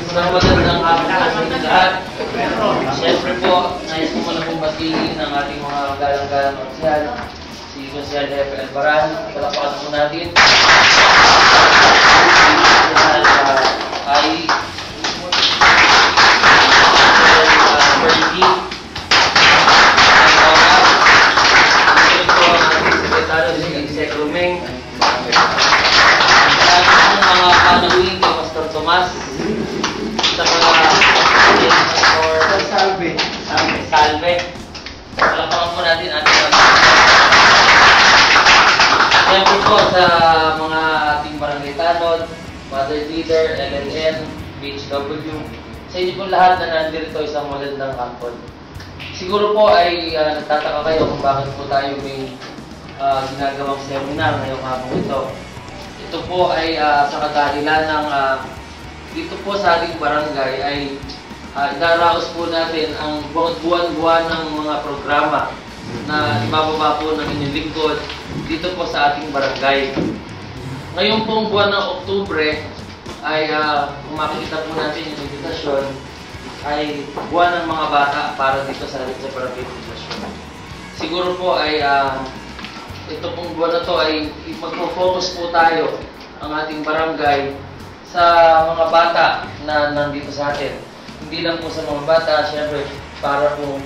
Isang magandang hapon po sa inyo lahat. Siyempre po, nais ko muna pong batiin ang ating mga galang-galang konsyal, si Konsyal Jeff Albaran. Palapakan po natin. Ay Bertie. Ito po ang ating sekretary, si Sec Rumeng. Mga panawin kay Pastor Tomas. Sa mga Salve. Palapakan po natin ating siyempre po sa mga ating barangay tanod, mother leader, LNN, BHW. Sa inyo po lahat na nandito isang magandang hapon. Siguro po ay nagtataka kayo kung bakit po tayo may ginagawang seminar ngayong hapon ito. Ito po ay sa kadahilan ng dito po sa ating barangay ay idaraos po natin ang buwan-buwan ng mga programa na ibababa po ng inyong lingkod dito po sa ating barangay. Ngayon pong buwan ng Oktubre ay kung makikita po natin yung invitasyon ay buwan ng mga bata para dito sa barangay invitasyon. Siguro po ay ito pong buwan na to ay magpo-focus po tayo ang ating barangay sa mga bata na nandito sa atin. Hindi lang po sa mga bata, syempre para po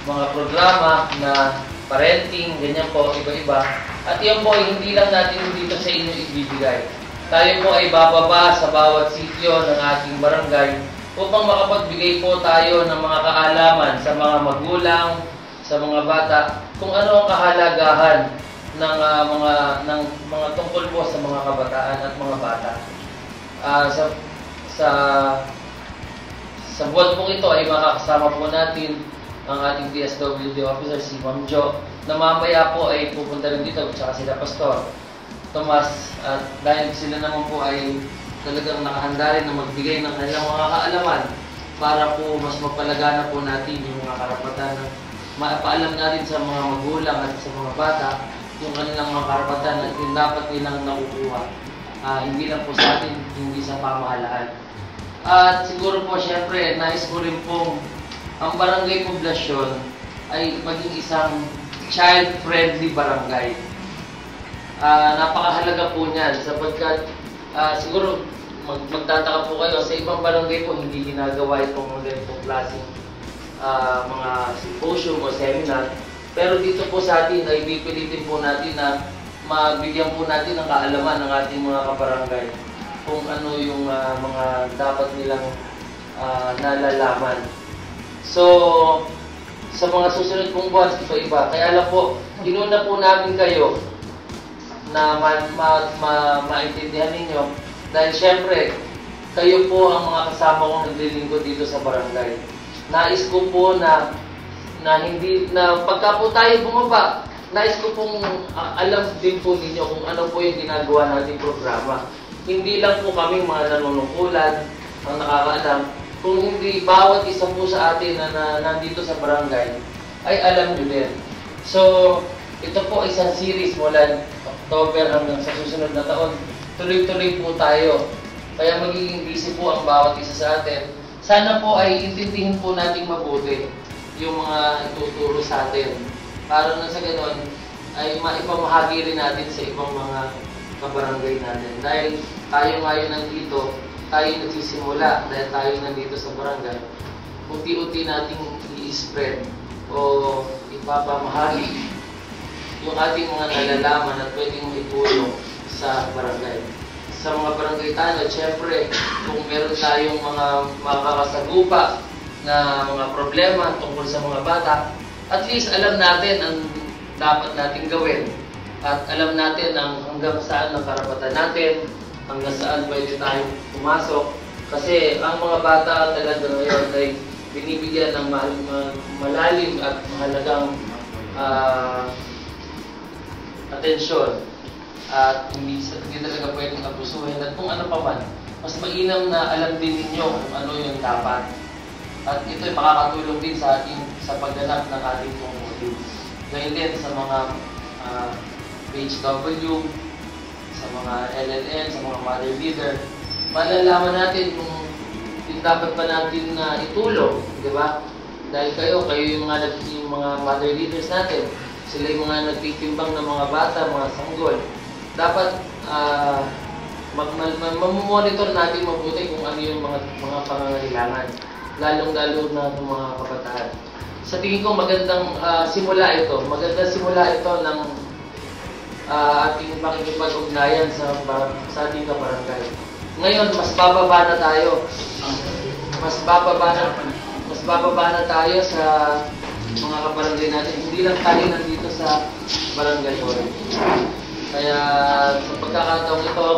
mga programa na parenting, ganyan po, iba-iba. At yan po ay hindi lang natin dito sa inyo ibibigay. Tayo po ay bababa sa bawat sityo ng ating barangay upang makapagbigay po tayo ng mga kaalaman sa mga magulang, sa mga bata, kung ano ang kahalagahan ng mga tungkol po sa mga kabataan at mga bata. Sa buwan pong ito ay makakasama po natin ang ating DSWD officer, si Ma'am Jo, na mamaya po ay pupunta rin dito, at sila Pastor Tomas, at dahil sila naman po ay talagang nakahanda rin na magbigay ng kanilang mga kaalaman para po mas mapalagana po natin yung mga karapatan na mapaalam natin sa mga magulang at sa mga bata yung kanilang mga karapatan at yung dapat nilang nakukuha. Hindi lang po sa atin, hindi sa pamahalaan. At siguro po, syempre, nais ko rin pong ang barangay poblasyon ay maging isang child-friendly barangay. Napakahalaga po niyan sapagkat siguro magtataka po kayo, sa ibang barangay po hindi ginagawa itong ganitong klaseng mga symposium o seminar. Pero dito po sa atin ay pipilitin po natin na mabigyan po natin ng kaalaman ng ating mga kabarangay kung ano yung mga dapat nilang nalalaman. So, sa mga susunod pong buwan, iba-iba. Kaya lang po, inuna po namin kayo na maintindihan ninyo dahil syempre, kayo po ang mga kasama kong naglilingkod dito sa barangay. Nais ko po na pagka po tayo bumaba, nais ko pong alam din po ninyo kung ano po yung ginagawa nating programa. Hindi lang po kaming mga nanunungkulan ang nakakaalam, kung hindi bawat isa po sa atin na nandito sa barangay ay alam nyo din. So, ito po isang series mula October hanggang sa susunod na taon. Tuloy-tuloy po tayo. Kaya magiging busy po ang bawat isa sa atin. Sana po ay intindihin po natin mabuti yung mga ituturo sa atin. Para na sa ganoon ay maipamahagi rin natin sa ibang mga kabarangay natin. Dahil tayo ngayon nandito, tayo nagsisimula dahil tayo nandito sa barangay. Unti-unti nating i-spread o ipapamahagi yung ating mga nalalaman at pwedeng itulong sa barangay. Sa mga barangay tanod, syempre, kung meron tayong mga makakasagupa na mga problema tungkol sa mga bata, at least alam natin ang dapat nating gawin. At alam natin ang hanggang saan ang karapatan natin, hanggang saan pwede tayong pumasok. Kasi ang mga bata talaga ngayon ay binibigyan ng malalim at mahalagang atensyon. At hindi talaga pwedeng abusuhin. At kung ano pa man, mas mainam na alam din ninyo kung ano yung dapat. At ito ay makakatulong din sa ating sa pagganap ng ating motive. Ngayon din sa mga BHW, sa mga LNN, sa mga mother leader, malalaman natin kung dapat pa natin itulong, di ba? Dahil kayo yung mga mother leaders natin, sila yung mga nagtitimbang ng mga bata, mga sanggol. Dapat mamonitor natin mabuti kung ano yung mga pangangailangan, lalong-lalo na ng mga kabataan. Sa tingin ko magandang simula ito ng ating pakikipag-ugnayan sa ating kabarangay. Ngayon, mas bababa na tayo. Mas bababa na tayo sa mga kabarangay natin. Hindi lang tayo nandito sa barangay hall. Kaya sa pagkakataong ito,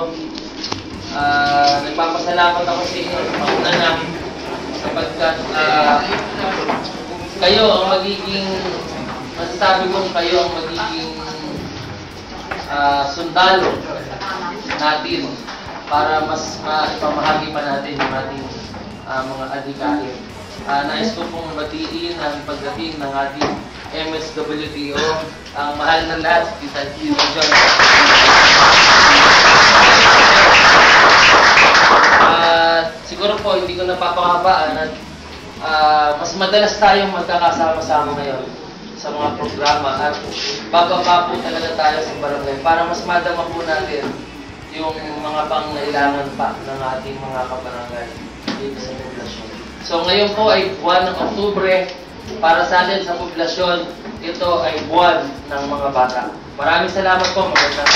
nagpapasalamat ako sa inyo sa pag-unanak sapagkat kayo ang magiging, masasabi ko kayo ang magiging sundalo natin para mas ipamahagi pa natin yung ating mga adhikain. Nais ko pong batiin ang pagdating ng ating MSWTO, ang mahal na lahat, Tita John. Siguro po, hindi ko napapakabaan at mas madalas tayong magkakasama-sama ngayon sa mga programa at bababa po talaga tayo sa barangay para mas madama po natin yung mga pangailangan pa ng ating mga kabarangay dito sa populasyon. So ngayon po ay buwan ng Oktubre, para sa atin sa populasyon, ito ay buwan ng mga bata. Maraming salamat po, magandang